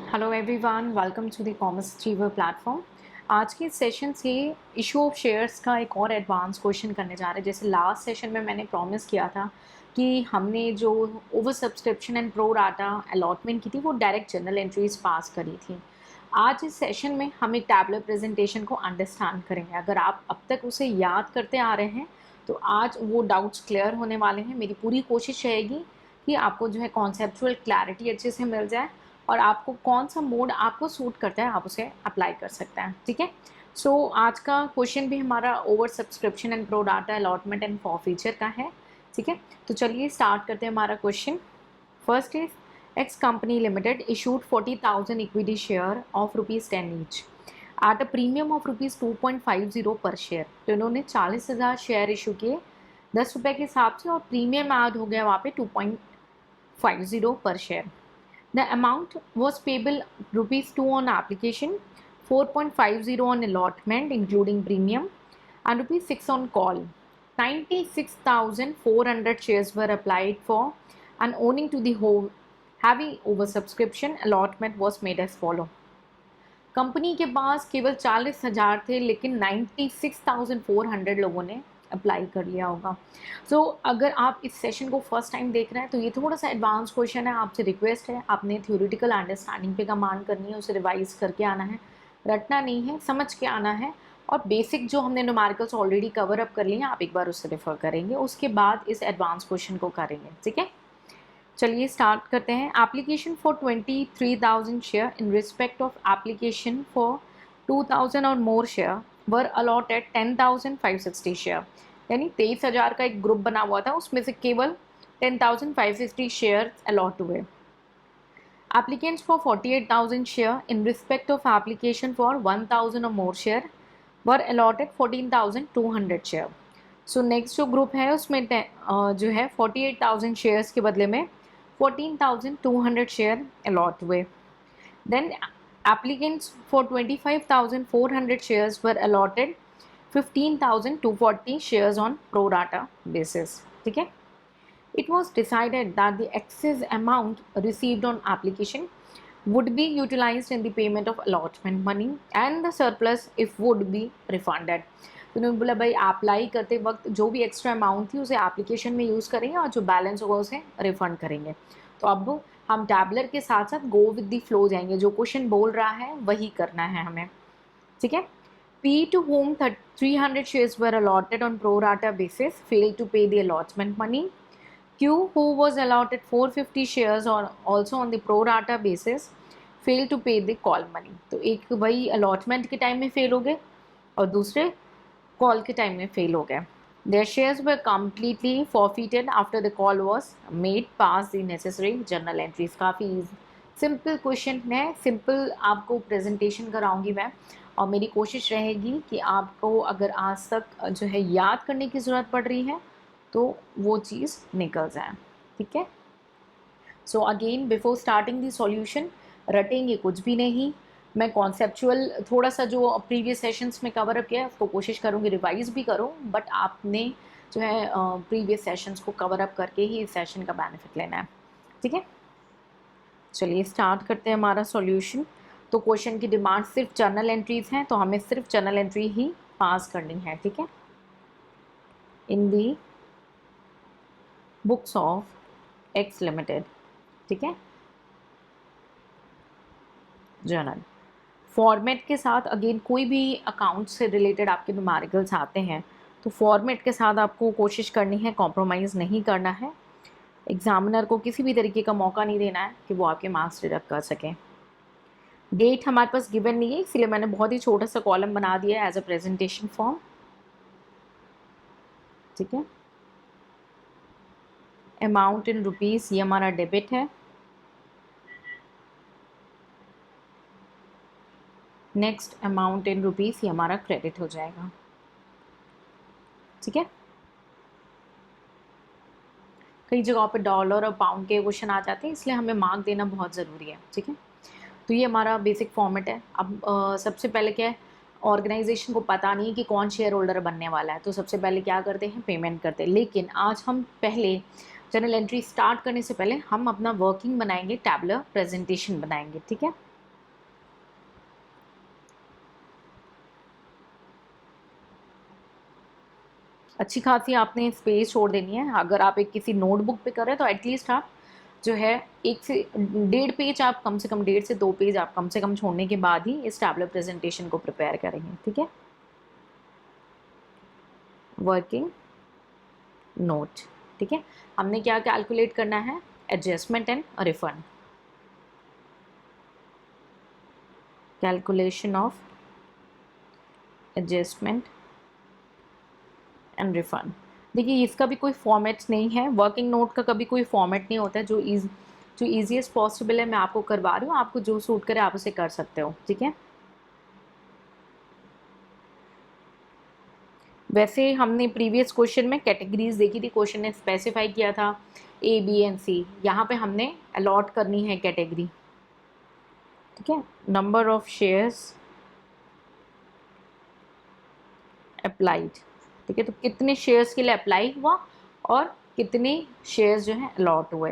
Hello everyone, welcome to the commerce achiever platform. आज के session से इशू ऑफ शेयर्स का एक और एडवांस क्वेश्चन करने जा रहे हैं। जैसे लास्ट सेशन में मैंने प्रॉमिस किया था कि हमने जो over subscription and pro rata allotment की थी वो डायरेक्ट जनरल एंट्रीज पास करी थी। आज इस सेशन में हम एक टैबलर प्रेजेंटेशन को अंडरस्टैंड करेंगे। अगर आप अब तक उसे याद करते आ रहे हैं तो आज वो डाउट्स क्लियर होने वाले हैं। मेरी पूरी कोशिश रहेगी कि आपको जो है कॉन्सेप्चुअल क्लैरिटी अच्छे से मिल जाए और आपको कौन सा मोड आपको सूट करता है आप उसे अप्लाई कर सकते हैं। ठीक है। सो आज का क्वेश्चन भी हमारा over subscription and pro data allotment and for feature का है। ठीक है, तो चलिए स्टार्ट करते हैं हमारा question. First is x company limited issued 40,000 equity share of ₹10 each at a premium of ₹2.50 पर शेयर। तो इन्होंने 40,000 शेयर इशू किए 10 रुपये के हिसाब से और प्रीमियम ऐड हो गया वहाँ पे 2.50 पर share. The amount was payable ₹2 on application, 4.50 on allotment including premium, and ₹6 on call. 96,400 shares were applied for, and owing to the whole heavy oversubscription, allotment was made as follow. Company के पास केवल 40,000 थे लेकिन 96,400 लोगों ने apply कर लिया होगा। सो अगर आप इस सेशन को फर्स्ट टाइम देख रहे हैं तो ये थोड़ा सा एडवांस क्वेश्चन है। आपसे रिक्वेस्ट है, आपने थ्योरेटिकल अंडरस्टैंडिंग पे कमांड करनी है, उसे रिवाइज करके आना है, रटना नहीं है, समझ के आना है। और बेसिक जो हमने न्यूमेरिकल्स ऑलरेडी कवर अप कर लिए हैं आप एक बार उससे रेफर करेंगे, उसके बाद इस एडवांस क्वेश्चन को करेंगे। ठीक है, चलिए स्टार्ट करते हैं। Application for 23,000 share in respect of application for 2,000 और मोर शेयर वर अलॉटेड 10,560 शेयर। यानी 23,000 का एक ग्रुप बना हुआ था, उसमें से केवल 10,560 शेयर अलॉट हुए। Applicants for 48,000 share in respect of application for 1,000 or more share were allotted 14,200 share. So next जो ग्रुप है उसमें जो है 48,000 शेयर्स के बदले में 14,200 शेयर अलॉट हुए। Then applicants for 25,400 shares were allotted 15,240 shares on pro rata basis. ठीक है, it was decided that the excess amount received on application would be utilized in the payment of allotment money and the surplus if would be refunded. तो उन्होंने बोला भाई apply करते वक्त जो भी एक्स्ट्रा अमाउंट थी उसे एप्लीकेशन में यूज़ करेंगे और जो बैलेंस होगा उसे रिफंड करेंगे। तो अब हम टैबलर के साथ साथ गो विद द फ्लो जाएंगे, जो क्वेश्चन बोल रहा है वही करना है हमें। ठीक है, P to whom 300 shares were allotted on pro rata basis failed to pay the allotment money. Q, who was allotted 450 shares or also on the pro rata basis, failed to pay the call money. तो एक वही allotment के time में fail हो गए और दूसरे call के टाइम में फेल हो गए। Their shares were completely forfeited after the call was made past the necessary journal entries. काफ़ी सिंपल क्वेश्चन है, सिंपल आपको प्रेजेंटेशन कराऊंगी मैं और मेरी कोशिश रहेगी कि आपको अगर आज तक जो है याद करने की ज़रूरत पड़ रही है तो वो चीज़ निकल जाए। ठीक है, so again before starting the solution रटेंगे कुछ भी नहीं। मैं कॉन्सेप्चुअल थोड़ा सा जो प्रीवियस सेशंस में कवर अप किया है उसको कोशिश करूँगी रिवाइज भी करूँ, बट आपने जो है प्रीवियस सेशंस को कवर अप करके ही इस सेशन का बेनिफिट लेना है। ठीक है, चलिए स्टार्ट करते हैं हमारा सॉल्यूशन। तो क्वेश्चन की डिमांड सिर्फ जर्नल एंट्रीज हैं तो हमें सिर्फ जर्नल एंट्री ही पास करनी है। ठीक है, इन दी बुक्स ऑफ एक्स लिमिटेड। ठीक है, जर्नल फॉर्मेट के साथ अगेन कोई भी अकाउंट से रिलेटेड आपके न्यूमेरिकल्स आते हैं तो फॉर्मेट के साथ आपको कोशिश करनी है, कॉम्प्रोमाइज़ नहीं करना है। एग्जामिनर को किसी भी तरीके का मौका नहीं देना है कि वो आपके मार्क्स डिडक्ट कर सकें। डेट हमारे पास गिवन नहीं है इसलिए मैंने बहुत ही छोटा सा कॉलम बना दिया है एज अ प्रेजेंटेशन फॉर्म। ठीक है, अमाउंट इन रुपीज़ ये हमारा डेबिट है। नेक्स्ट अमाउंट इन रुपीज़ ये हमारा क्रेडिट हो जाएगा। ठीक है, कई जगहों पे डॉलर और पाउंड के क्वेश्चन आ जाते हैं इसलिए हमें मार्क देना बहुत ज़रूरी है। ठीक है, तो ये हमारा बेसिक फॉर्मेट है। अब सबसे पहले क्या है, ऑर्गेनाइजेशन को पता नहीं कि कौन शेयर होल्डर बनने वाला है तो सबसे पहले क्या करते हैं, पेमेंट करते हैं। लेकिन आज हम पहले जर्नल एंट्री स्टार्ट करने से पहले हम अपना वर्किंग बनाएंगे, टैबलर प्रेजेंटेशन बनाएंगे। ठीक है, अच्छी खासी आपने स्पेस छोड़ देनी है। अगर आप एक किसी नोटबुक पे कर रहे हैं तो एटलीस्ट आप जो है 1 से 1.5 पेज आप कम से कम, 1.5 से 2 पेज आप कम से कम छोड़ने के बाद ही इस टैबलर प्रेजेंटेशन को प्रिपेयर करेंगे। ठीक है, वर्किंग नोट। ठीक है, हमने क्या कैलकुलेट करना है, adjustment and refund, calculation of adjustment and refund. देखिए इसका भी कोई फॉर्मेट नहीं है, वर्किंग नोट का कभी कोई फॉर्मेट नहीं होता है। जो ईजीएस्ट पॉसिबल है मैं आपको करवा रही हूँ, आपको जो सूट करे आप उसे कर सकते हो। ठीक है, वैसे हमने प्रीवियस क्वेश्चन में कैटेगरीज देखी थी, क्वेश्चन ने स्पेसिफाई किया था ए बी एंड सी, यहाँ पे हमने अलॉट करनी है कैटेगरी। ठीक है, नंबर ऑफ शेयर्स अप्लाइड। ठीक है, तो कितने शेयर्स के लिए अप्लाई हुआ और कितने शेयर्स जो हैं अलॉट हुए।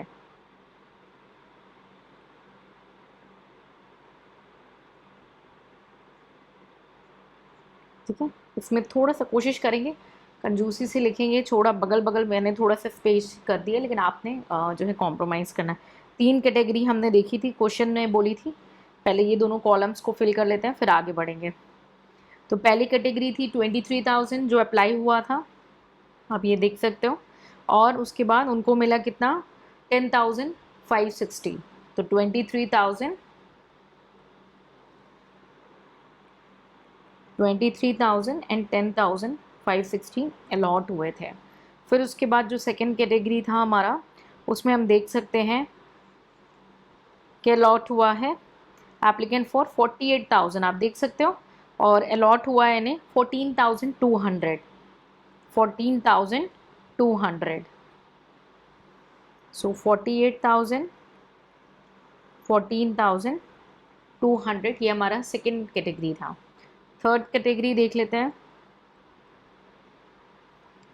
ठीक है, इसमें थोड़ा सा कोशिश करेंगे कंजूसी से लिखेंगे, थोड़ा बगल बगल मैंने थोड़ा सा स्पेस कर दिया, लेकिन आपने जो है कॉम्प्रोमाइज़ करना है। 3 कैटेगरी हमने देखी थी, क्वेश्चन में बोली थी। पहले ये दोनों कॉलम्स को फिल कर लेते हैं, फिर आगे बढ़ेंगे। तो पहली कैटेगरी थी 23,000 जो अप्लाई हुआ था, आप ये देख सकते हो। और उसके बाद उनको मिला कितना, 10,560। तो 23,000 एंड 10,560 अलॉट हुए थे। फिर उसके बाद जो सेकंड कैटेगरी था हमारा, उसमें हम देख सकते हैं कि अलॉट हुआ है एप्लीकेंट फॉर 48,000, आप देख सकते हो। और अलॉट हुआ है इन्हें 14,200, 14,200। सो 48,000, 14,200, ये हमारा सेकंड कैटेगरी था। थर्ड कैटेगरी देख लेते हैं।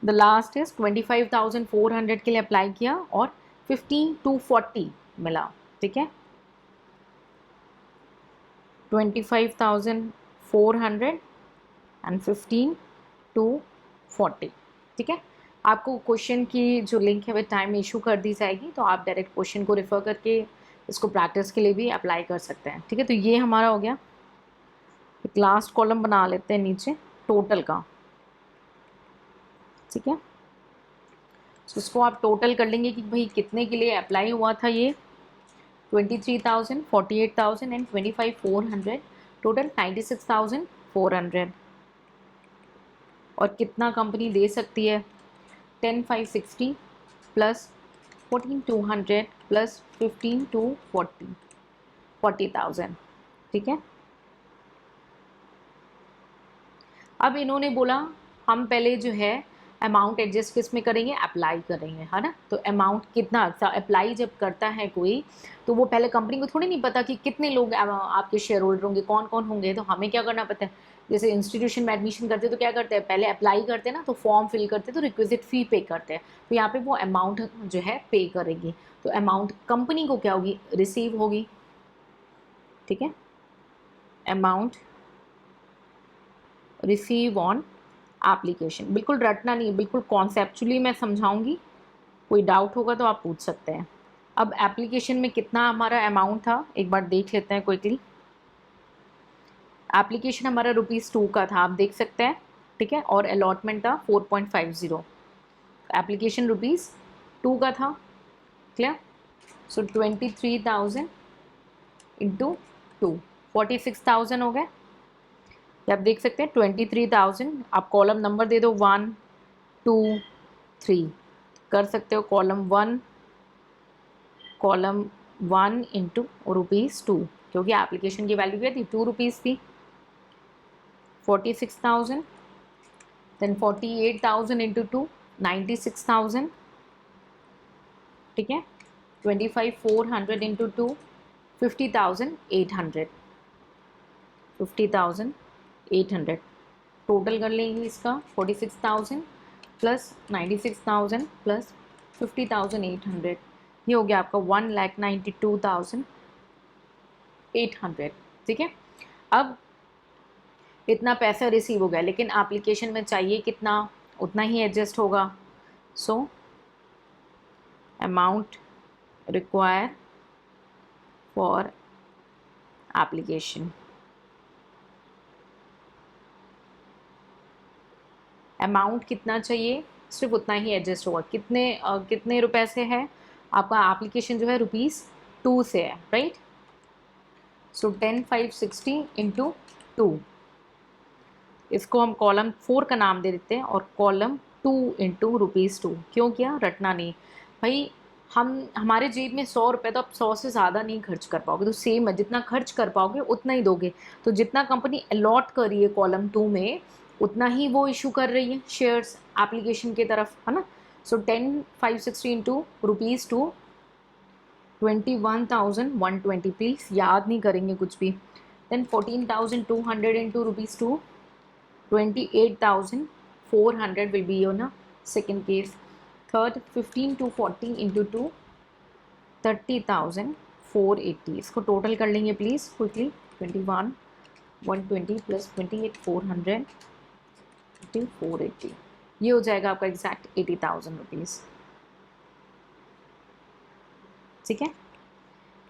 द लास्ट इज 25,400 के लिए अप्लाई किया और 15,240 मिला। ठीक है, 25,400 एंड 15,240। ठीक है, आपको क्वेश्चन की जो लिंक है वो टाइम इशू कर दी जाएगी, तो आप डायरेक्ट क्वेश्चन को रेफर करके इसको प्रैक्टिस के लिए भी अप्लाई कर सकते हैं। ठीक है, तो ये हमारा हो गया। एक लास्ट कॉलम बना लेते हैं नीचे टोटल का। ठीक है, तो उसको आप टोटल कर लेंगे कि भाई कितने के लिए अप्लाई हुआ था ये, 23,000, 48,000 एंड 25,400, टोटल 96,400। और कितना कंपनी दे सकती है, 10,560 प्लस 14,200 प्लस 15,240, 40,000। ठीक है, अब इन्होंने बोला हम पहले जो है अमाउंट एडजस्ट किस में करेंगे, अप्लाई करेंगे, है ना। तो अमाउंट कितना अप्लाई जब करता है कोई, तो वो पहले कंपनी को थोड़ी नहीं पता कि कितने लोग आपके शेयर होल्डर होंगे, कौन कौन होंगे। तो हमें क्या करना पता है, जैसे इंस्टीट्यूशन में एडमिशन करते तो क्या करते हैं, पहले अप्लाई करते हैं ना, तो फॉर्म फिल करते हैं, तो रिक्विजिट फ़ी पे करते हैं। तो यहाँ पे वो अमाउंट जो है पे करेगी, तो अमाउंट कंपनी को क्या होगी, रिसीव होगी। ठीक है, अमाउंट रिसीव ऑन एप्लीकेशन। बिल्कुल रटना नहीं है, बिल्कुल कॉन्सेप्चुअली मैं समझाऊंगी, कोई डाउट होगा तो आप पूछ सकते हैं। अब एप्लीकेशन में कितना हमारा अमाउंट था एक बार देख लेते हैं क्विकली। एप्लीकेशन हमारा ₹2 का था, आप देख सकते हैं। ठीक है, और अलॉटमेंट था 4.50। एप्लीकेशन ₹2 का था, क्लियर। सो 23,000 इंटू 2, 46,000 हो गए। आप देख सकते हैं 23,000, आप कॉलम नंबर दे दो 1 2 3, कर सकते हो कॉलम 1 इंटू ₹2, क्योंकि एप्लीकेशन की वैल्यू क्या थी, ₹2 थी। 46,000, देन 48,000 इंटू 2, 96,000। ठीक है, 25,400 इंटू 2, 50,800, 50,800। टोटल कर लेंगे इसका, 46,000 प्लस 96,000 प्लस 50,800, ये हो गया आपका 1,92,800। ठीक है, अब इतना पैसा रिसीव हो गया, लेकिन एप्लीकेशन में चाहिए कितना, उतना ही एडजस्ट होगा. So amount require for application. Amount कितना चाहिए, सिर्फ उतना ही एडजस्ट होगा. कितने रुपए से है आपका एप्लीकेशन जो है, ₹2 से है, राइट. सो 10,560 इंटू 2, इसको हम कॉलम 4 का नाम दे देते हैं और कॉलम 2 इंटू ₹2. क्यों किया, रटना नहीं भाई. हमारे जेब में 100 रुपये, तो आप 100 से ज़्यादा नहीं खर्च कर पाओगे. तो सेम है, जितना खर्च कर पाओगे उतना ही दोगे. तो जितना कंपनी अलॉट कर रही है कॉलम 2 में, उतना ही वो इशू कर रही है शेयर्स एप्लीकेशन की तरफ, है ना. सो 10,560 इंटू ₹2, 21,120. प्लीज़ याद नहीं करेंगे कुछ भी. Then 14,200 into ₹2, 28,400 will be your second case. Third, 15 to 40 into 2, 30,480. इसको टोटल कर लेंगे प्लीज़ क्विकली. 21,120 प्लस 28,400 480, ये हो जाएगा आपका एग्जैक्ट 80,000 रुपीज़. ठीक है,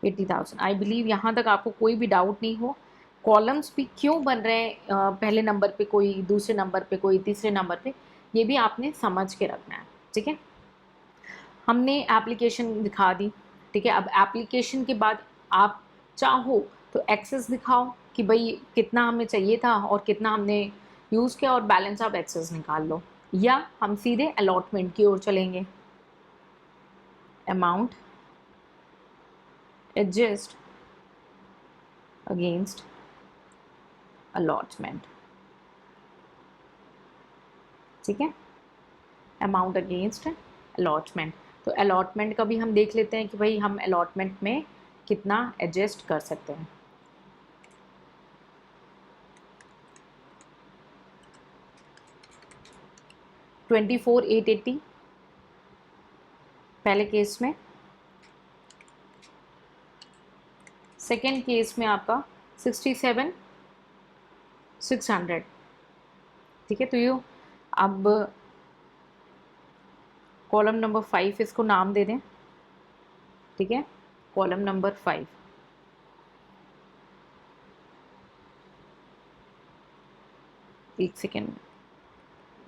80,000. आई बिलीव यहाँ तक आपको कोई भी डाउट नहीं हो. कॉलम्स भी क्यों बन रहे हैं, पहले नंबर पे कोई, दूसरे नंबर पे कोई, तीसरे नंबर पे, ये भी आपने समझ के रखना है. ठीक है, हमने एप्लीकेशन दिखा दी. ठीक है, अब एप्लीकेशन के बाद आप चाहो तो एक्सेस दिखाओ कि भाई कितना हमें चाहिए था और कितना हमने यूज़ किया, और बैलेंस आप एक्सेस निकाल लो. या हम सीधे अलॉटमेंट की ओर चलेंगे. Amount adjust against allotment. ठीक है, अमाउंट अगेंस्ट अलॉटमेंट. तो अलॉटमेंट का भी हम देख लेते हैं कि भाई हम अलॉटमेंट में कितना एडजस्ट कर सकते हैं. $24,880 पहले केस में. सेकेंड केस में आपका 67,600. ठीक है, तो ये अब कॉलम नंबर 5 इसको नाम दे दें. ठीक है, कॉलम नंबर 5. एक second,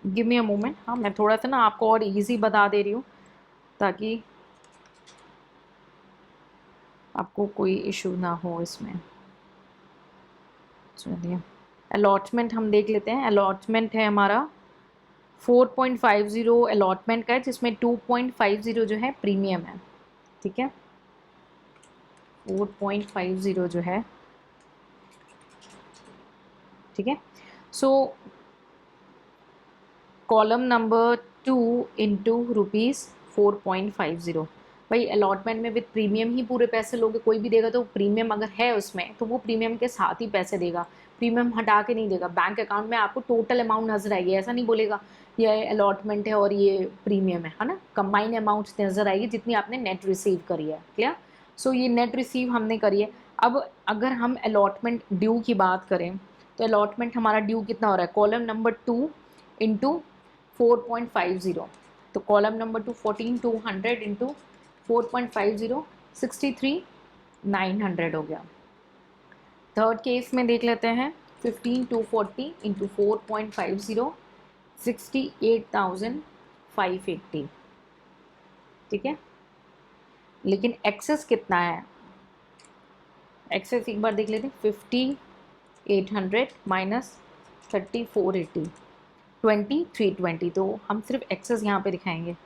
give me a moment. हाँ, मैं थोड़ा सा ना आपको और इजी बता दे रही हूँ ताकि आपको कोई इशू ना हो इसमें. चलिए, अलॉटमेंट हम देख लेते हैं. अलॉटमेंट है हमारा 4.50 अलॉटमेंट का है, जिसमें 2.50 जो है प्रीमियम है. ठीक है, 4.50 जो है. ठीक है, सो कॉलम नंबर 2 इंटू ₹4.50. भाई अलॉटमेंट में विद प्रीमियम ही पूरे पैसे लोगे. कोई भी देगा तो प्रीमियम अगर है उसमें, तो वो प्रीमियम के साथ ही पैसे देगा, प्रीमियम हटा के नहीं देगा. बैंक अकाउंट में आपको टोटल अमाउंट नजर आएगी, ऐसा नहीं बोलेगा ये अलॉटमेंट है और ये प्रीमियम है ना. कंबाइन अमाउंट नजर आएगी जितनी आपने नेट रिसीव करी है. क्लियर. सो ये नेट रिसीव हमने करी है. अब अगर हम अलॉटमेंट ड्यू की बात करें, तो अलॉटमेंट हमारा ड्यू कितना हो रहा है, कॉलम नंबर 2 इंटू 4.50. तो कॉलम नंबर 2 14,200 इंटू 4.50, 63,900 हो गया. थर्ड केस में देख लेते हैं, 15,240 इंटू 4.50, 68,580. ठीक है, लेकिन एक्सेस कितना है, एक्सेस एक बार देख लेते हैं. 50,800 माइनस 3480, 2320. तो हम सिर्फ एक्सेस यहाँ पे दिखाएंगे.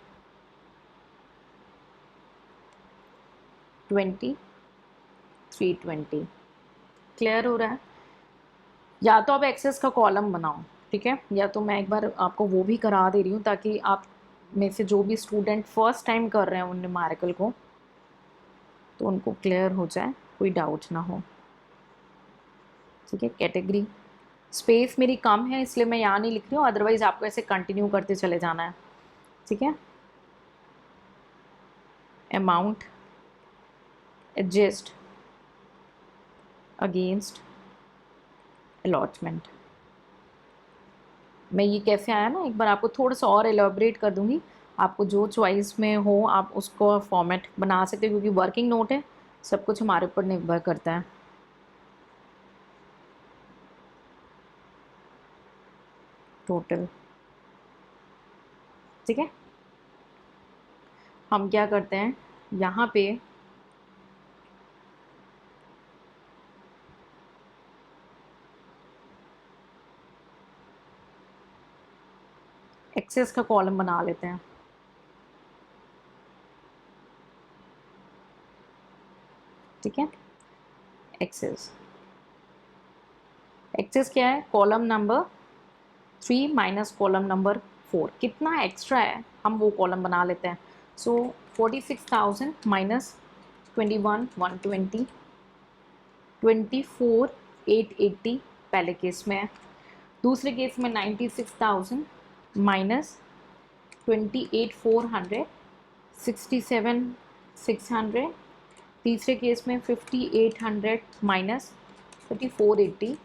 2320. क्लियर हो रहा है. या तो आप एक्सेस का कॉलम बनाओ, ठीक है, या तो मैं एक बार आपको वो भी करा दे रही हूँ ताकि आप में से जो भी स्टूडेंट फर्स्ट टाइम कर रहे हैं उन न्यूमेरिकल को, तो उनको क्लियर हो जाए, कोई डाउट ना हो. ठीक है, कैटेगरी स्पेस मेरी कम है इसलिए मैं यहाँ नहीं लिख रही हूँ, अदरवाइज आपको ऐसे कंटिन्यू करते चले जाना है. ठीक है, अमाउंट एडजस्ट अगेंस्ट अलॉटमेंट. मैं ये कैसे आया ना, एक बार आपको थोड़ा सा और एलोबरेट कर दूंगी। आपको जो चॉइस में हो आप उसको फॉर्मेट बना सकते हो, क्योंकि वर्किंग नोट है, सब कुछ हमारे ऊपर निर्भर करता है। टोटल, ठीक है। हम क्या करते हैं यहाँ पे, एक्सेस का कॉलम बना लेते हैं, ठीक है। एक्सेस, एक्सेस क्या है, column number 3 minus column number 4, कितना एक्स्ट्रा है हम वो कॉलम बना लेते हैं। सो 46,000 माइनस 21,120, 24,880 पहले केस में है। दूसरे केस में 96,000 माइनस 28,400, 67,600। तीसरे केस में 5,800 माइनस 3,480,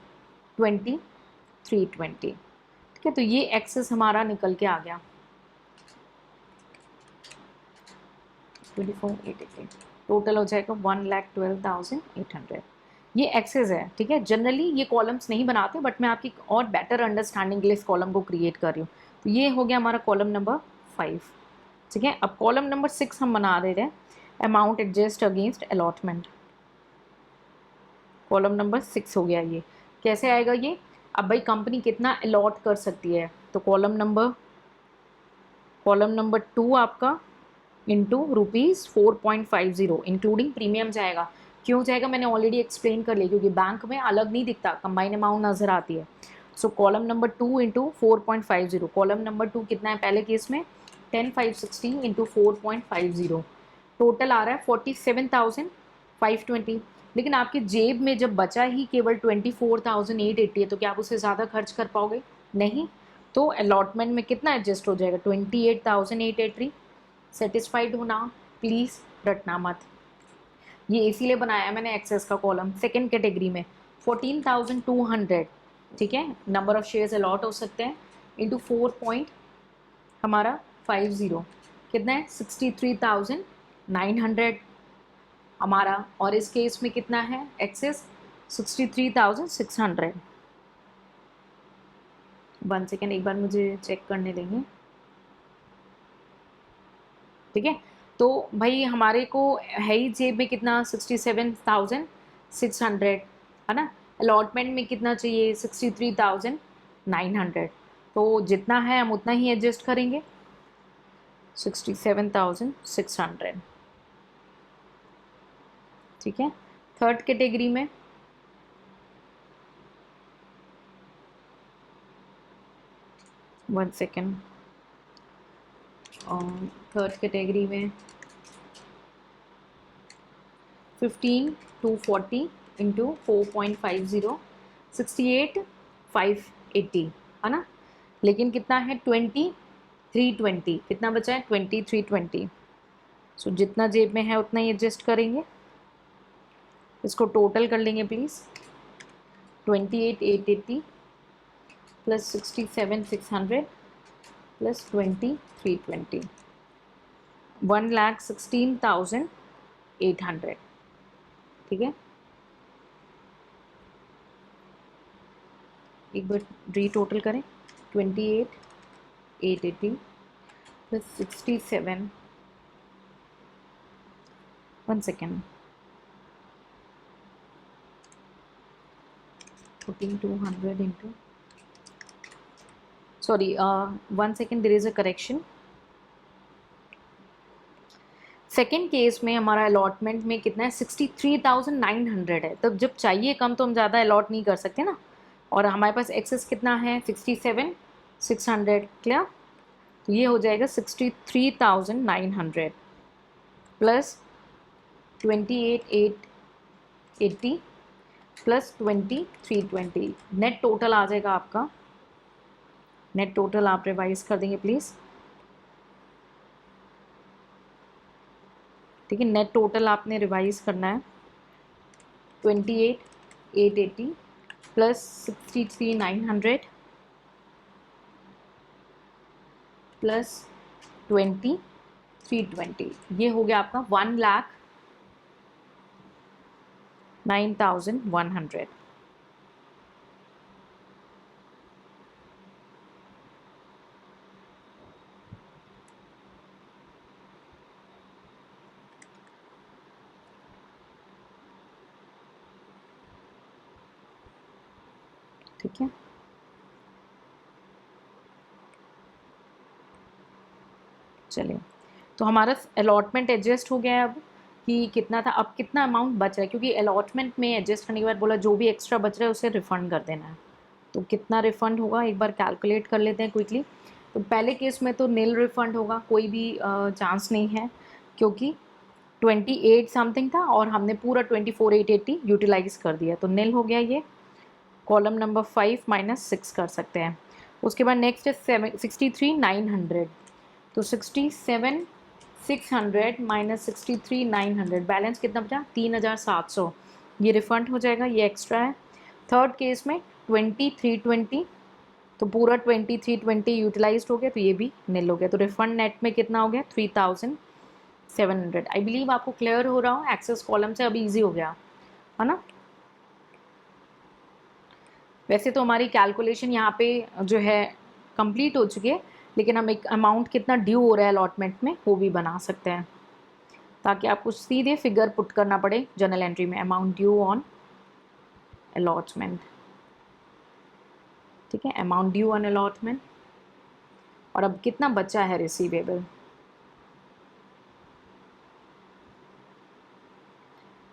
20,320। ठीक है, तो ये एक्सेस हमारा निकल के आ गया 24,880। टोटल हो जाएगा 1,12,800। ये एक्सेस है, ठीक है। जनरली ये कॉलम्स नहीं बनाते, बट मैं आपकी और बेटर अंडरस्टैंडिंग के लिए इस कॉलम को क्रिएट कर रही हूँ। तो ये हो गया हमारा कॉलम नंबर 5, ठीक है। अब कॉलम नंबर 6 हम बना दे रहे हैं, amount adjust against allotment. Column number 6 हो गया ये। कैसे आएगा ये, अब भाई कंपनी कितना अलॉट कर सकती है, तो कॉलम नंबर 2 आपका इंटू ₹4.50 इंक्लूडिंग प्रीमियम जाएगा। क्यों जाएगा मैंने ऑलरेडी एक्सप्लेन कर लिया, क्योंकि बैंक में अलग नहीं दिखता, कंबाइन अमाउंट नज़र आती है। सो column number 2 into 4.50, column number 2 कितना है पहले केस में 10,560 इंटू 4.50, टोटल आ रहा है 47,520। लेकिन आपकी जेब में जब बचा ही केवल 24,880 है, तो क्या आप उससे ज़्यादा खर्च कर पाओगे, नहीं। तो अलॉटमेंट में कितना एडजस्ट हो जाएगा 28,880। सेटिस्फाइड होना, प्लीज़ रटना मत। ये इसीलिए बनाया मैंने एक्सेस का कॉलम। सेकेंड कैटेगरी में 14,200, ठीक है, नंबर ऑफ शेयर्स अलॉट हो सकते हैं, इंटू 4 हमारा 50 कितना है 63,900 हमारा। और इस केस में कितना है एक्सेस 63,600। 1 सेकेंड, एक बार मुझे चेक करने देंगे, ठीक है। तो भाई हमारे को है ही जेब में कितना 67,600, है ना। अलॉटमेंट में कितना चाहिए 63,900, तो जितना है हम उतना ही एडजस्ट करेंगे 67,600, ठीक है। थर्ड कैटेगरी में 1 सेकेंड, थर्ड कैटेगरी में 15,240 इंटू 4.50, 68,580, है ना। लेकिन कितना है 23,20, कितना बचा है 23,20। सो जितना जेब में है उतना ही एडजस्ट करेंगे। इसको टोटल कर लेंगे प्लीज़, 28,880 प्लस 67,600 प्लस 23,20, 1,16,800, ठीक है। एक बार री टोटल करें, 28,880 plus 67, 1 second, 14,200 into, sorry 1 second, there is a correction. Second case में हमारा अलॉटमेंट में कितना है 63,900 है, तब जब चाहिए कम तो हम ज़्यादा अलॉट नहीं कर सकते ना। और हमारे पास एक्सेस कितना है 67,600, क्लियर। तो ये हो जाएगा 63,900 प्लस 28,880 प्लस 23,20, नेट टोटल आ जाएगा आपका। नेट टोटल आप रिवाइज कर देंगे प्लीज़, ठीक है। नेट टोटल आपने रिवाइज करना है 28,880 प्लस 63,900 प्लस 20 320, ये हो गया आपका 1,09,100। ठीक है, चलिए तो हमारा अलॉटमेंट एडजस्ट हो गया है अब कि कितना था, अब कितना अमाउंट बच रहा है, क्योंकि अलॉटमेंट में एडजस्ट करने के बाद बोला जो भी एक्स्ट्रा बच रहा है उसे रिफ़ंड कर देना है। तो कितना रिफ़ंड होगा एक बार कैलकुलेट कर लेते हैं क्विकली। तो पहले केस में तो नील रिफ़ंड होगा, कोई भी चांस नहीं है, क्योंकि 28 समथिंग था और हमने पूरा 24,880 यूटिलाइज कर दिया, तो नील हो गया ये। कॉलम नंबर 5 -6 कर सकते हैं। उसके बाद नेक्स्ट है 63,900, तो 67,600 -63,900, बैलेंस कितना बचा 3,700, ये रिफंड हो जाएगा, ये एक्स्ट्रा है। थर्ड केस में 23,320, तो पूरा 23,320 यूटिलाइज हो गया, तो ये भी निल हो गया, तो रिफंड नेट में कितना हो गया 3,700। आई बिलीव आपको क्लियर हो रहा हो, एक्सेस कॉलम से अभी ईजी हो गया है ना। वैसे तो हमारी कैलकुलेशन यहाँ पे जो है कंप्लीट हो चुकी है, लेकिन हम एक अमाउंट कितना ड्यू हो रहा है अलॉटमेंट में वो भी बना सकते हैं, ताकि आपको सीधे फिगर पुट करना पड़े जर्नल एंट्री में, अमाउंट ड्यू ऑन अलॉटमेंट। ठीक है, अमाउंट ड्यू ऑन अलॉटमेंट, और अब कितना बचा है receivable,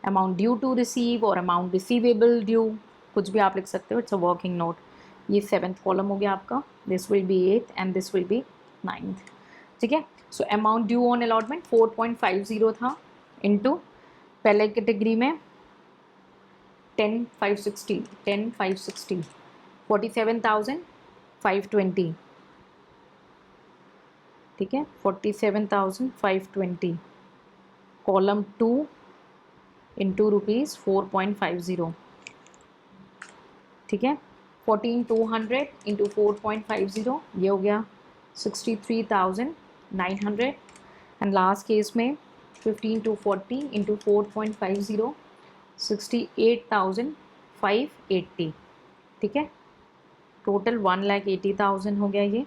amount due to receive और अमाउंट रिसीवेबल ड्यू, कुछ भी आप लिख सकते हो, इट्स अ वर्किंग नोट। ये 7th कॉलम हो गया आपका, this will be 8th and this will be 9th। ठीक है, so amount due on allotment 4.50 था, इनटू पहले कैटेगरी में 10,560 10,560 47,520। ठीक है, 47,520 कॉलम 2 इंटू ₹4.50। ठीक है, 14,200 इंटू 4.50, ये हो गया 63,900। एंड लास्ट केस में 15,240 इंटू 4.50, 68,580। ठीक है, टोटल 1,80,000 हो गया ये।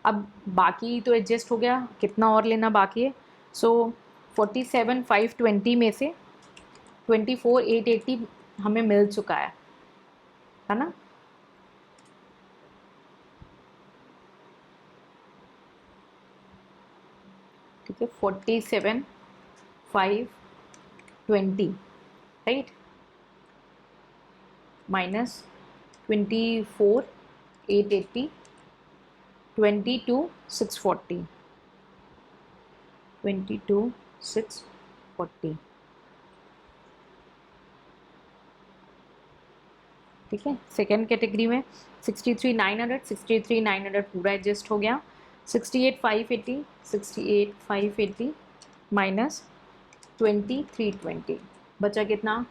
अब बाकी तो एडजस्ट हो गया, कितना और लेना बाकी है, सो 47,520 में से 24,880 हमें मिल चुका है ना। ठीक है, 47,520 राइट, माइनस 24,880, 22,640, 22,640। ठीक है, सेकेंड कैटेगरी में 63,900 पूरा एडजस्ट हो गया, 68,580 माइनस 20,320, बचा कितना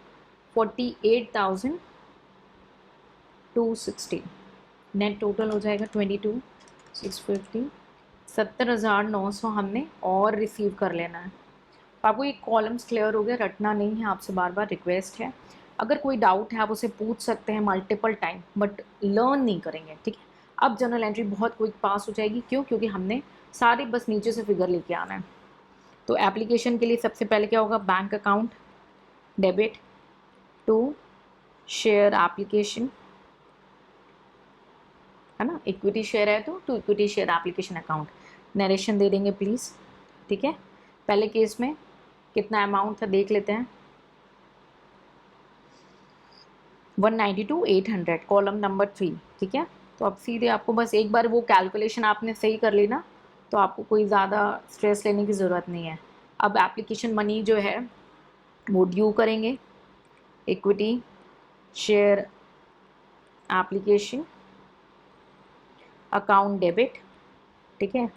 48,260, नेट टोटल हो जाएगा 22,650। 70,900 हमने और रिसीव कर लेना है। आपको ये कॉलम्स क्लियर हो गया, रटना नहीं है, आपसे बार बार रिक्वेस्ट है, अगर कोई डाउट है आप उसे पूछ सकते हैं मल्टीपल टाइम, बट लर्न नहीं करेंगे। ठीक है, अब जर्नल एंट्री बहुत क्विक पास हो जाएगी, क्यों, क्योंकि हमने सारे बस नीचे से फिगर लेके आना है। तो एप्लीकेशन के लिए सबसे पहले क्या होगा, bank account debit to share application, है ना, इक्विटी शेयर है तो to equity share application account, narration दे देंगे प्लीज़। ठीक है, पहले केस में कितना अमाउंट था देख लेते हैं, 192,800 कॉलम नंबर 3। ठीक है, तो अब सीधे आपको बस एक बार वो कैलकुलेशन आपने सही कर ली ना, तो आपको कोई ज़्यादा स्ट्रेस लेने की ज़रूरत नहीं है। अब एप्लीकेशन मनी जो है वो ड्यू करेंगे, equity share application account debit, ठीक है,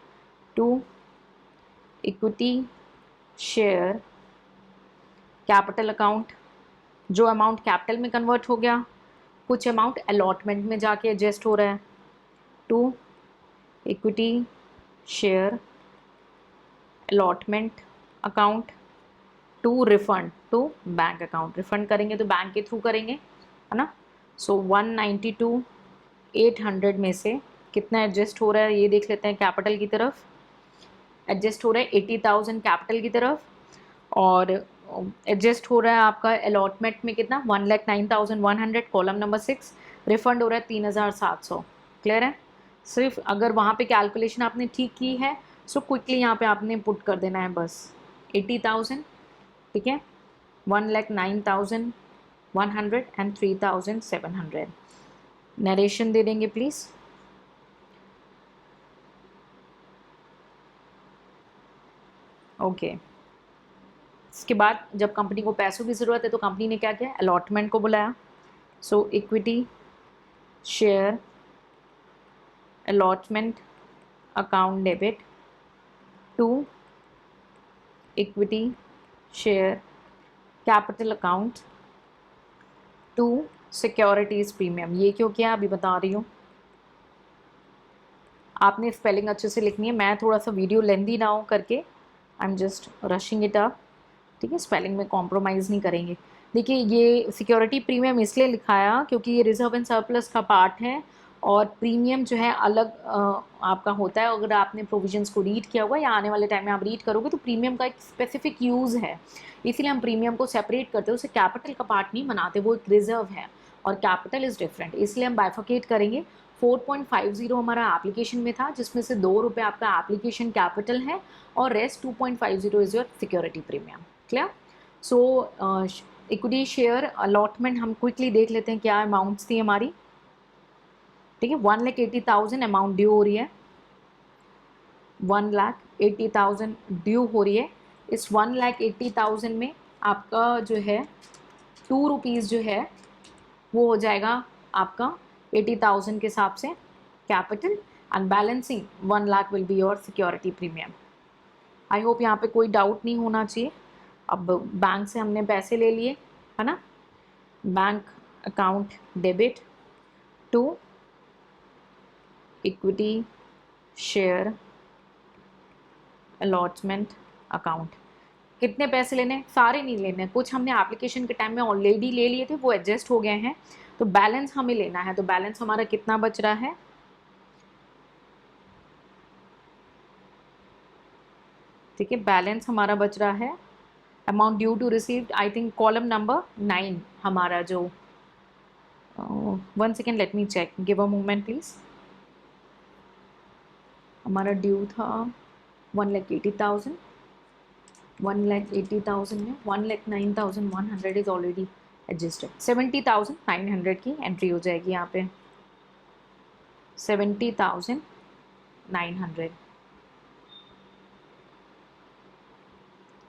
to equity share capital account, जो अमाउंट कैपिटल में कन्वर्ट हो गया, कुछ अमाउंट अलॉटमेंट में जाके एडजस्ट हो रहा है, to equity share allotment account to refund to bank account. Refund करेंगे तो बैंक के थ्रू करेंगे, है ना। सो 192,800 में से कितना एडजस्ट हो रहा है ये देख लेते हैं। कैपिटल की तरफ एडजस्ट हो रहा है 80,000 कैपिटल की तरफ, और एडजस्ट हो रहा है आपका अलॉटमेंट में कितना 1,09,100 कॉलम नंबर 6। रिफंड हो रहा है 3,700। क्लियर है। सिर्फ अगर वहाँ पे कैलकुलेशन आपने ठीक की है सो क्विकली यहाँ पे आपने पुट कर देना है बस 80,000, ठीक है, 1,09,100 एंड 3,700। नरेशन दे देंगे प्लीज़। ओके इसके बाद जब कंपनी को पैसों की ज़रूरत है तो कंपनी ने क्या किया, अलॉटमेंट को बुलाया। So equity share allotment account debit to equity share capital account to securities premium. ये क्यों किया अभी बता रही हूँ, आपने स्पेलिंग अच्छे से लिखनी है। मैं थोड़ा सा वीडियो लेंदी ना हो करके I am just rushing it up, ठीक है। स्पेलिंग में कॉम्प्रोमाइज़ नहीं करेंगे। देखिए ये सिक्योरिटी प्रीमियम इसलिए लिखाया क्योंकि ये रिजर्व एंड सरप्लस का पार्ट है, और प्रीमियम जो है अलग आपका होता है। अगर आपने प्रोविजंस को रीड किया होगा या आने वाले टाइम में आप रीड करोगे तो प्रीमियम का एक स्पेसिफिक यूज़ है, इसीलिए हम प्रीमियम को सेपरेट करते हैं, उसे कैपिटल का पार्ट नहीं बनाते, वो एक रिजर्व है और कैपिटल इज़ डिफरेंट, इसलिए हम बाइफिकेट करेंगे। 4.50 हमारा एप्लीकेशन में था, जिसमें से ₹2 आपका एप्लीकेशन कैपिटल है और rest 2.50 is your security premium. Clear. So equity share allotment हम क्विकली देख लेते हैं क्या अमाउंट्स थी हमारी, ठीक है। 1,80,000 अमाउंट ड्यू हो रही है, 1,80,000 ड्यू हो रही है। इस 1,80,000 में आपका जो है ₹2 जो है वो हो जाएगा आपका 80,000 के हिसाब से capital, and balancing 1 lakh will be your security premium. I hope यहाँ पे कोई डाउट नहीं होना चाहिए। अब बैंक से हमने पैसे ले लिए, है ना। Bank account debit to equity share allotment account. कितने पैसे लेने, सारे नहीं लेने, कुछ हमने एप्लीकेशन के टाइम में ऑलरेडी ले लिए थे, वो एडजस्ट हो गए हैं, तो बैलेंस हमें लेना है। तो बैलेंस हमारा कितना बच रहा है, ठीक है, बैलेंस हमारा बच रहा है amount due to received, I think column number 9 हमारा जो 1 second let me check, give a moment please. हमारा ड्यू था 1,80,000, 1,80,000 में 1,09,100 इज ऑलरेडी एडजस्टेड, 70,900 की एंट्री हो जाएगी यहाँ पे, 70,900,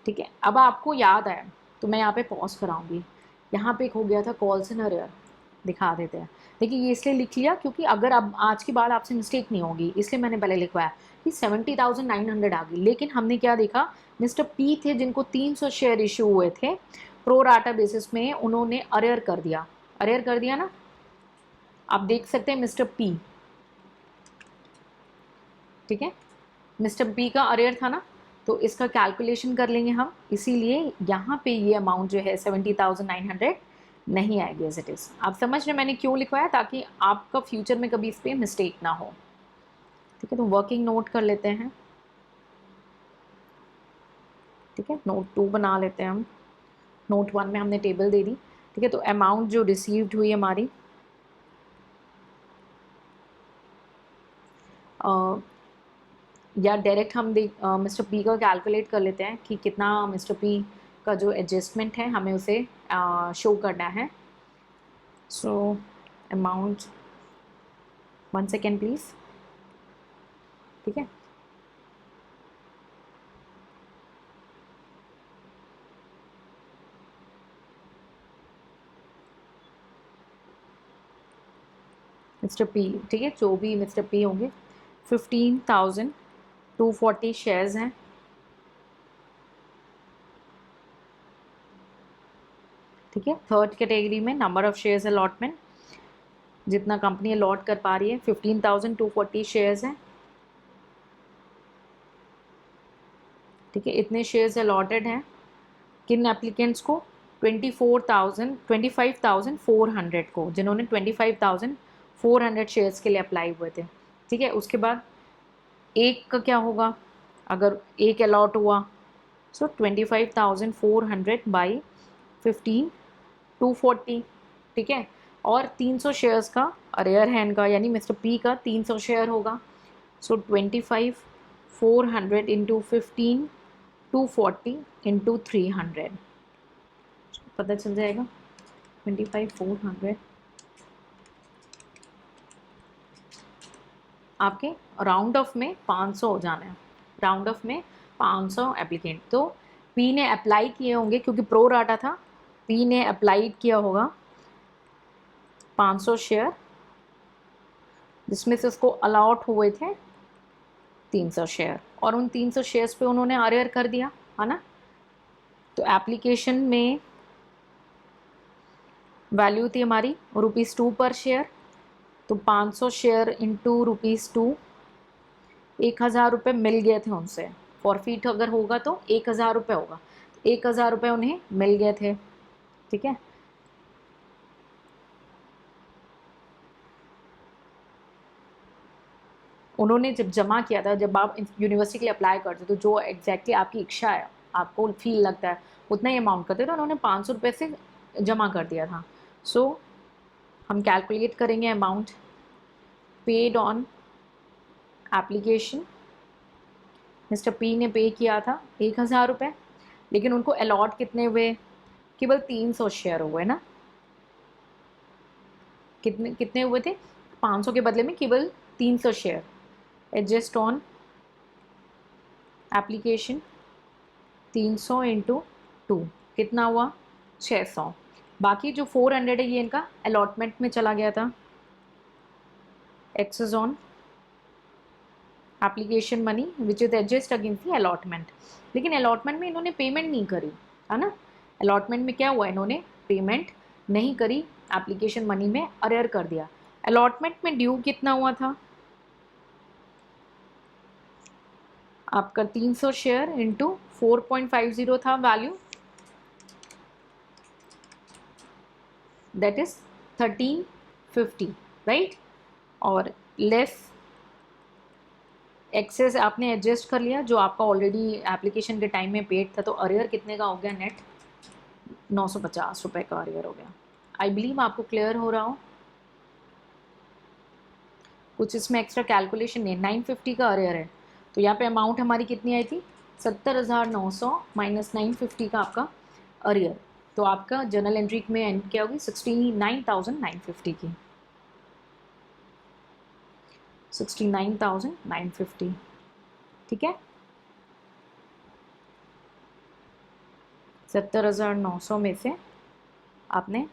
ठीक है। अब आपको याद आया तो मैं यहाँ पे पॉज कराऊंगी। यहाँ पे एक हो गया था कॉल्स इन अरियर, दिखा देते हैं। देखिए ये इसलिए लिख लिया क्योंकि अगर अब आज के बाद आपसे मिस्टेक नहीं होगी, इसलिए मैंने पहले लिखवाया कि 70,900 आ गई। लेकिन हमने क्या देखा, मिस्टर पी थे जिनको 300 शेयर इशू हुए थे प्रो राटा बेसिस में, उन्होंने अरियर कर दिया, अरियर कर दिया ना। आप देख सकते हैं मिस्टर पी, ठीक है, मिस्टर पी का अरियर था ना, तो इसका कैलकुलेशन कर लेंगे हम, इसीलिए यहाँ पे ये अमाउंट जो है 70,900 नहीं आएगी एज इट इज़। आप समझ रहे मैंने क्यों लिखवाया, ताकि आपका फ्यूचर में कभी इस पर मिस्टेक ना हो, ठीक है। तो वर्किंग नोट कर लेते हैं, ठीक है। नोट 2 बना लेते हैं हम, नोट 1 में हमने टेबल दे दी, ठीक है। तो अमाउंट जो रिसीव्ड हुई हमारी या डायरेक्ट हम मिस्टर पी का कैलकुलेट कर लेते हैं कि कितना मिस्टर पी का जो एडजस्टमेंट है हमें उसे शो करना है। सो अमाउंट, 1 सेकेंड प्लीज़, ठीक है। मिस्टर पी, ठीक है, जो भी मिस्टर पी होंगे 15,240 शेयर्स हैं, ठीक है। थर्ड कैटेगरी में नंबर ऑफ शेयर्स अलॉटमेंट, जितना कंपनी अलॉट कर पा रही है 15,240 शेयर्स हैं, ठीक है, इतने शेयर्स अलॉटेड हैं किन एप्लीकेंट्स को, 25,400 को, जिन्होंने 25,400 शेयर्स के लिए अप्लाई हुए थे। ठीक है, उसके बाद एक का क्या होगा, अगर एक अलॉट हुआ सो 25,400 बाई 15 240। ठीक है, और 300 शेयर्स का अरेयर है इनका, यानी मिस्टर पी का 300 शेयर होगा। सो 25,400 इंटू 15 240 इंटू 300 पता चल जाएगा। 25,400 आपके राउंड ऑफ में 500 हो जाना है, राउंड ऑफ में 500 एप्लीकेंट। तो पी ने अप्लाई किए होंगे, क्योंकि प्रो राटा था, पी ने अप्लाई किया होगा 500 शेयर, जिसमें से उसको अलॉट हुए थे 300 शेयर, और उन 300 शेयर्स पे उन्होंने अरेयर कर दिया, है ना। तो एप्लीकेशन में वैल्यू थी हमारी ₹2 पर शेयर, तो 500 शेयर इंटू ₹2, 1,000 रुपये मिल गए थे उनसे। फॉरफीट अगर होगा तो 1,000 रुपये होगा, 1,000 रुपये उन्हें मिल गए थे। ठीक है, उन्होंने जब जमा किया था, जब आप यूनिवर्सिटी के लिए अप्लाई करते हो तो जो एग्जैक्टली आपकी इच्छा है, आपको फील लगता है उतना ही अमाउंट करते, तो उन्होंने 500 रुपये से जमा कर दिया था। सो हम कैलकुलेट करेंगे amount paid on application. Mister P ने पे किया था 1,000 रुपये, लेकिन उनको अलॉट कितने हुए, केवल 300 शेयर हुए ना। कितने कितने हुए थे, 500 के बदले में केवल 300 share. Adjust on application 300 into 2 कितना हुआ, 600। बाकी जो 400 है ये इनका अलॉटमेंट में चला गया था। Excess on application money which is adjust against the allotment. लेकिन अलॉटमेंट में इन्होंने पेमेंट नहीं करी, है ना। अलॉटमेंट में क्या हुआ, इन्होंने पेमेंट नहीं करी, एप्लीकेशन मनी में अरेयर कर दिया। अलॉटमेंट में ड्यू कितना हुआ था आपका, 300 शेयर इंटू 4.50 था वैल्यू, दैट इज 1350, राइट। और लेस एक्सेस आपने एडजस्ट कर लिया, जो आपका ऑलरेडी एप्लीकेशन के टाइम में पेड था, तो अरेयर कितने का हो गया, नेट 950 रुपये का अरेयर हो गया। आई बिलीव आपको क्लियर हो रहा हो, कुछ इसमें एक्स्ट्रा कैलकुलेशन नहीं। 950 का अरेयर है, तो यहाँ पे अमाउंट हमारी कितनी आई थी, 70,900 माइनस 950 का आपका अरेयर, तो आपका जर्नल एंट्री में एंड क्या होगी, 69,950 की, 69,950। ठीक है, 70,900 में से आपने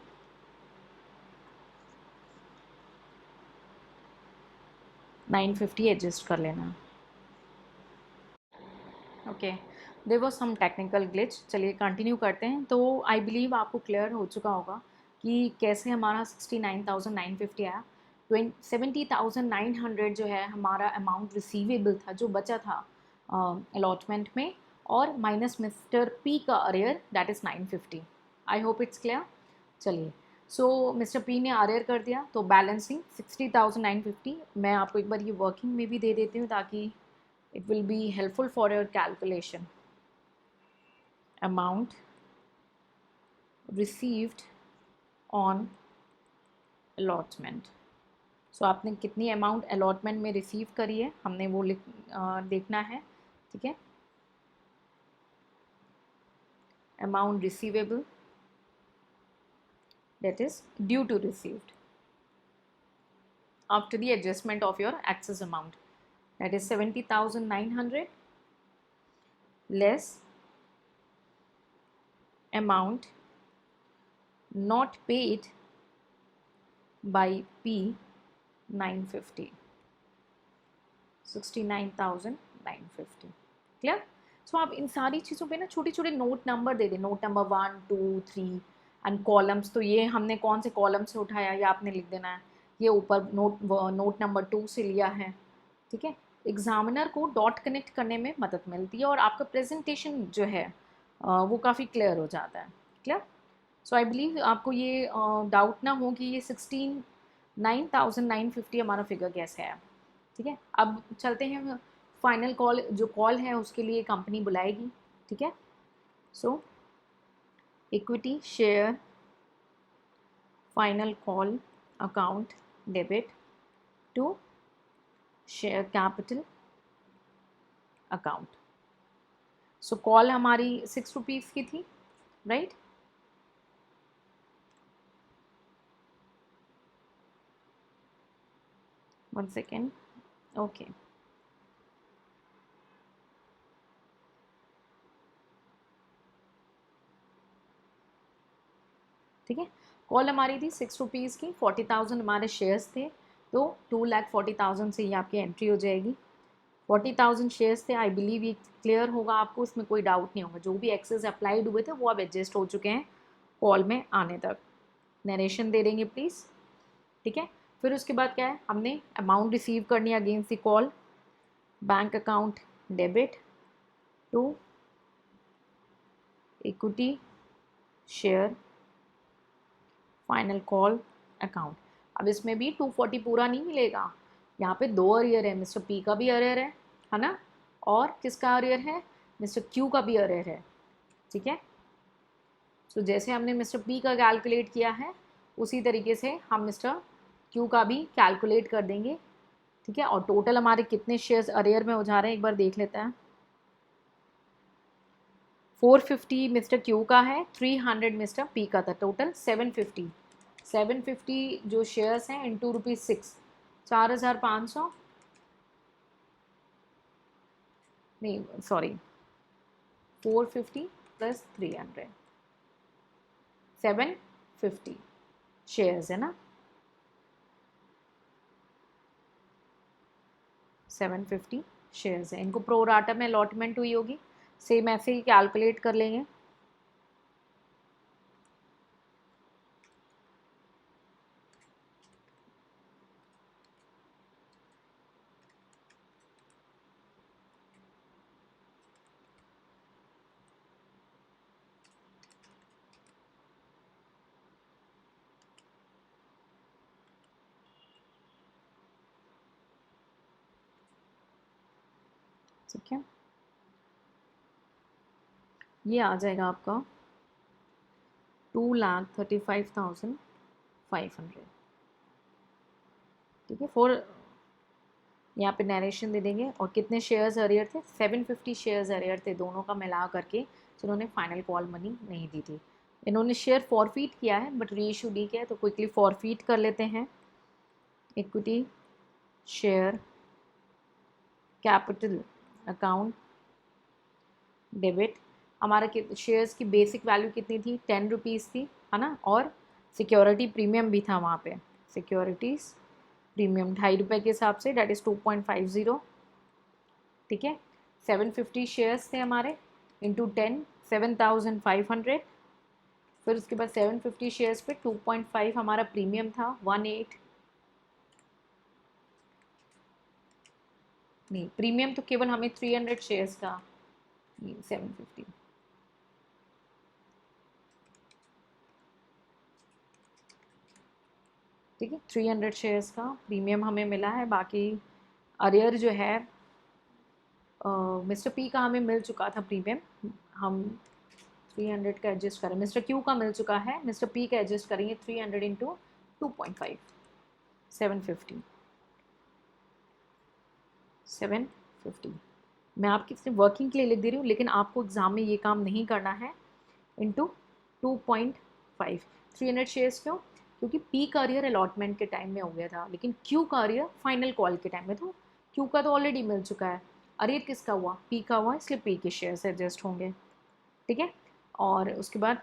950 एडजस्ट कर लेना। Okay, there was some technical glitch. चलिए कंटिन्यू करते हैं। तो आई बिलीव आपको क्लियर हो चुका होगा कि कैसे हमारा 69,950 आया। 70,900 जो है हमारा अमाउंट रिसीवेबल था, जो बचा था अलॉटमेंट में, और माइनस मिस्टर पी का arrear that is 950। I hope it's clear. चलिए, सो मिस्टर पी ने अरेयर कर दिया, तो बैलेंसिंग 60,950। मैं आपको एक बार ये वर्किंग में भी दे देती हूँ ताकि it will be helpful for your calculation. Amount received on allotment. So आपने कितनी अमाउंट अलॉटमेंट में रिसीव करी है, हमने वो देखना है। ठीक है, amount receivable that is due to received after the adjustment of your excess amount, that is 70,900 less amount not paid by P 950, 69,950। Clear. सो आप इन सारी चीज़ों पे ना छोटे छोटे नोट नंबर दे दें, नोट नंबर 1 2 3 एंड कॉलम्स। तो ये हमने कौन से कॉलम से उठाया ये आपने लिख देना है, ये ऊपर नोट नंबर 2 से लिया है। ठीक है, एग्जामिनर को डॉट कनेक्ट करने में मदद मिलती है और आपका प्रेजेंटेशन जो है वो काफ़ी क्लियर हो जाता है। क्लियर? सो आई बिलीव आपको ये डाउट ना हो कि ये 69,950 हमारा फिगर कैसे है। ठीक है, अब चलते हैं फाइनल कॉल, जो कॉल है उसके लिए कंपनी बुलाएगी। ठीक है, so equity share final call account debit to share capital account. So call हमारी 6 रुपीज़ की थी, राइट? One second, okay. ठीक है, कॉल हमारी थी 6 रुपीज़ की, 40,000 हमारे शेयर्स थे, तो 2,40,000 से ये आपकी एंट्री हो जाएगी। 40,000 शेयर्स थे, आई बिलीव ये क्लियर होगा आपको, इसमें कोई डाउट नहीं होगा। जो भी एक्सेस अप्लाइड हुए थे वो अब एडजस्ट हो चुके हैं कॉल में आने तक। नरेशन दे देंगे प्लीज़। ठीक है, फिर उसके बाद क्या है, हमने अमाउंट रिसीव करनी है against the call. Bank account debit to equity share final call account. अब इसमें भी 240 पूरा नहीं मिलेगा, यहाँ पे 2 अरियर है, मिस्टर पी का भी अरियर है ना, और किसका अरियर है, मिस्टर क्यू का भी अरियर है। ठीक है, सो जैसे हमने मिस्टर पी का कैलकुलेट किया है उसी तरीके से हम मिस्टर क्यू का भी कैलकुलेट कर देंगे। ठीक है, और टोटल हमारे कितने शेयर्स अरियर में हो जा रहे हैं एक बार देख लेते हैं। 450 मिस्टर क्यू का है, 300 मिस्टर पी का था, टोटल 750। 750 जो शेयर्स हैं इंटू ₹6, 4,500, नहीं सॉरी, 450 प्लस 300, 750 शेयर्स है ना, 750 शेयर्स है। इनको प्रो राटा में अलॉटमेंट हुई होगी, सेम ऐसे ही कैलकुलेट कर लेंगे। ठीक है, ये आ जाएगा आपका 2,35,500। ठीक है, फोर यहाँ पे नरेशन दे देंगे, और कितने शेयर्स अरियर थे, 750 शेयर्स अरियर थे दोनों का मिला करके, जिन्होंने फाइनल कॉल मनी नहीं दी थी। इन्होंने शेयर फॉरफीट किया है बट रीइशू नहीं किया है, तो क्विकली फॉरफीट कर लेते हैं। Equity share capital account debit. हमारा शेयर्स की बेसिक वैल्यू कितनी थी, 10 रुपीज़ थी, है ना, और सिक्योरिटी प्रीमियम भी था वहाँ पे, सिक्योरिटीज़ प्रीमियम 2.5 रुपये के हिसाब से, डेट इज़ 2.50। ठीक है, 750 शेयर्स थे हमारे, इंटू 10, 7,500। फिर उसके बाद 750 शेयर्स पे 2.5 हमारा प्रीमियम था, 1.8, नहीं प्रीमियम तो केवल हमें 300 शेयर्स का, 750, ठीक है, 300 शेयर्स का प्रीमियम हमें मिला है। बाकी अरियर जो है मिस्टर पी का हमें मिल चुका था प्रीमियम, हम 300 का एडजस्ट करें, मिस्टर क्यू का मिल चुका है, मिस्टर पी का एडजस्ट करेंगे 300 इंटू 2.5, 750, 750। मैं आपकी सिर्फ वर्किंग के लिए लिख दे रही हूँ, लेकिन आपको एग्जाम में ये काम नहीं करना है। इंटू 2.5, 300 शेयर्स क्यों, क्योंकि पी का अरियर अलॉटमेंट के टाइम में हो गया था, लेकिन क्यू का अरियर फाइनल कॉल के टाइम में, तो क्यू का तो ऑलरेडी मिल चुका है, अरियर किसका हुआ, पी का हुआ, इसलिए पी के शेयर्स एडजस्ट होंगे। ठीक है, और उसके बाद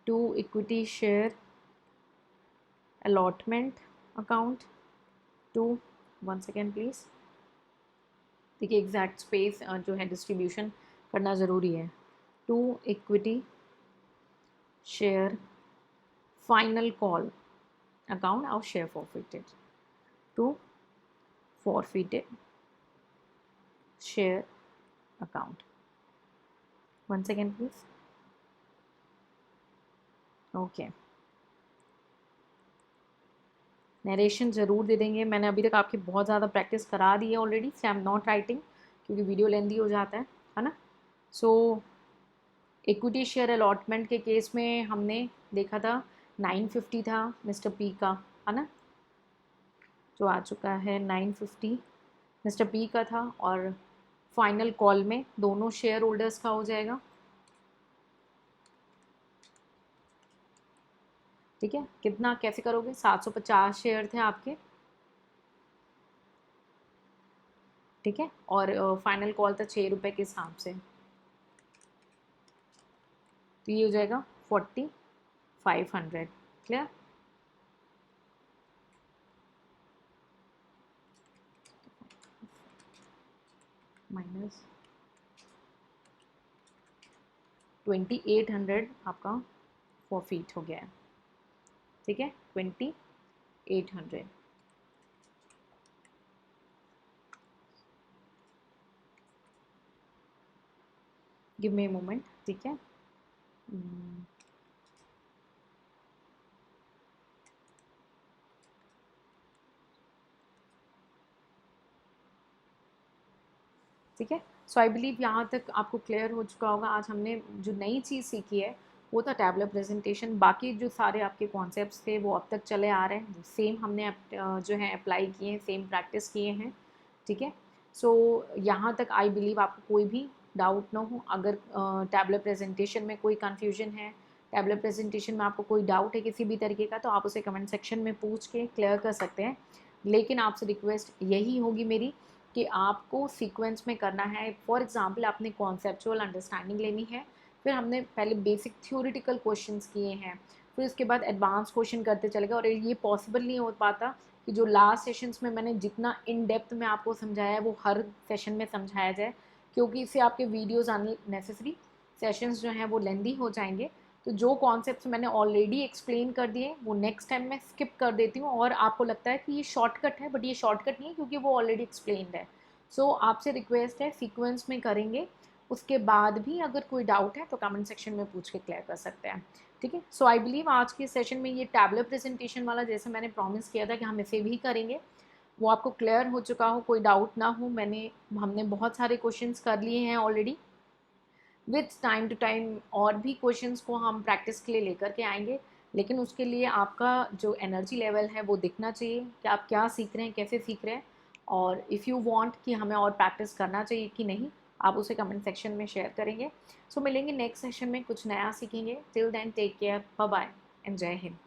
to equity share allotment account to, one second please, देखिए एग्जैक्ट स्पेस जो है डिस्ट्रीब्यूशन करना ज़रूरी है। To equity share final call account और share forfeited to forfeited share account. Once again please. Okay, narration ज़रूर दे देंगे। मैंने अभी तक आपकी बहुत ज़्यादा प्रैक्टिस करा दी है already, so I am not writing क्योंकि वीडियो लेंदी हो जाता है ना। सो इक्विटी शेयर अलॉटमेंट के केस में हमने देखा था 950 था मिस्टर पी का, है ना, जो आ चुका है 950 मिस्टर पी का था, और फाइनल कॉल में दोनों शेयर होल्डर्स का हो जाएगा। ठीक है, कितना कैसे करोगे, 750 शेयर थे आपके, ठीक है, और फाइनल कॉल था 6 रुपये के हिसाब से, तो ये हो जाएगा 4500। क्लियर? माइनस 2800 आपका फॉरफीट हो गया है। ठीक है, 2800। Give me a moment. ठीक है, ठीक है। सो आई बिलीव यहाँ तक आपको क्लियर हो चुका होगा। आज हमने जो नई चीज़ सीखी है वो था टैबलर प्रेजेंटेशन। बाकी जो सारे आपके कॉन्सेप्ट्स थे वो अब तक चले आ रहे हैं, सेम हमने जो है अप्लाई किए हैं, सेम प्रैक्टिस किए हैं। ठीक है, सो यहाँ तक आई बिलीव आपको कोई भी डाउट ना हो। अगर टैबलर प्रेजेंटेशन में कोई कन्फ्यूजन है, टैबलर प्रेजेंटेशन में आपको कोई डाउट है किसी भी तरीके का, तो आप उसे कमेंट सेक्शन में पूछ के क्लियर कर सकते हैं। लेकिन आपसे रिक्वेस्ट यही होगी मेरी कि आपको सीक्वेंस में करना है। फॉर एग्जांपल आपने कॉन्सेप्चुअल अंडरस्टैंडिंग लेनी है, फिर हमने पहले बेसिक थ्योरेटिकल क्वेश्चंस किए हैं, फिर उसके बाद एडवांस क्वेश्चन करते चले गए। और ये पॉसिबल नहीं हो पाता कि जो लास्ट सेशंस में मैंने जितना इन डेप्थ में आपको समझाया है वो हर सेशन में समझाया जाए, क्योंकि इससे आपके वीडियोज़ अननेसेसरी सेशंस जो हैं वो लेंदी हो जाएंगे। तो जो कॉन्सेप्ट्स मैंने ऑलरेडी एक्सप्लेन कर दिए वो नेक्स्ट टाइम मैं स्किप कर देती हूँ, और आपको लगता है कि ये शॉर्टकट है, बट ये शॉर्टकट नहीं है क्योंकि वो ऑलरेडी एक्सप्लेन्ड है। सो आपसे रिक्वेस्ट है सीक्वेंस में करेंगे, उसके बाद भी अगर कोई डाउट है तो कमेंट सेक्शन में पूछ के क्लियर कर सकते हैं। ठीक है, सो आई बिलीव आज के सेशन में ये टैबलर प्रेजेंटेशन वाला जैसे मैंने प्रॉमिस किया था कि हम इसे भी करेंगे, वो आपको क्लियर हो चुका हो, कोई डाउट ना हो। हमने बहुत सारे क्वेश्चंस कर लिए हैं already. With time to time और भी क्वेश्चंस को हम प्रैक्टिस के लिए लेकर के आएंगे, लेकिन उसके लिए आपका जो एनर्जी लेवल है वो दिखना चाहिए कि आप क्या सीख रहे हैं, कैसे सीख रहे हैं। और इफ़ यू वांट कि हमें और प्रैक्टिस करना चाहिए कि नहीं, आप उसे कमेंट सेक्शन में शेयर करेंगे। सो मिलेंगे नेक्स्ट सेशन में, कुछ नया सीखेंगे। Till then take care, bye bye and जय हिंद।